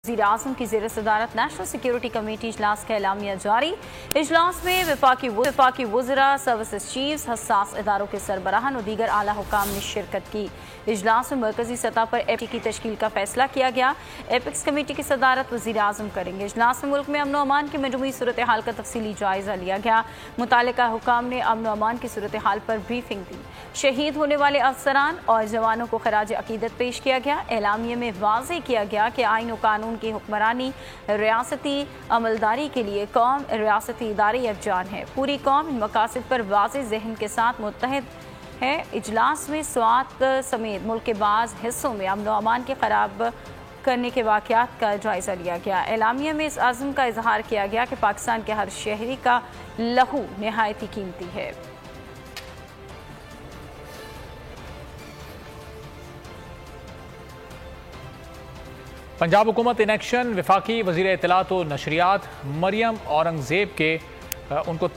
वज़ीर-ए-आज़म की ज़ेर सदारत नेशनल सिक्योरिटी कमेटी इजलास का एलामिया जारी। इजलास में वफाकी वज़रा, सर्विसेज चीफ्स, हसास इदारों के सरबराहान और दीगर आला हुकाम ने शिरकत की। इजलास में मरकजी सतह पर एपीसी की तश्कील का फैसला किया गया। एपिक्स कमेटी की सदारत वज़ीर-ए-आज़म करेंगे। इजलास में मुल्क में अमन अमान की मजमूई सूरत हाल का तफसीली जायजा लिया गया। मुतालिका हुकाम ने अमन अमान की सूरत हाल पर ब्रीफिंग दी। शहीद होने वाले अफसरान और जवानों को खराज अकीदत पेश किया गया। एलामिया में वाज़ेह किया गया कि आईन और कानून की हुक्मरानी रियासती अमलदारी के लिए कौम रियासती इदारे यकजान है। पूरी कौम इन मकासद पर वाज़ेह ज़हन के साथ मुत्तहिद है। इजलास में स्वात समेत मुल्क के बाज़ हिस्सों में अमन और अमान के खराब करने के वाक़यात का जायज़ा लिया गया। एलामिया में इस अज़्म का इजहार किया गया कि पाकिस्तान के हर शहरी का लहू निहायत ही कीमती है। पंजाब हुकूमत इन एक्शन। वफाकी वज़ीर इत्तलात व नशरियात मरियम औरंगज़ेब के उनको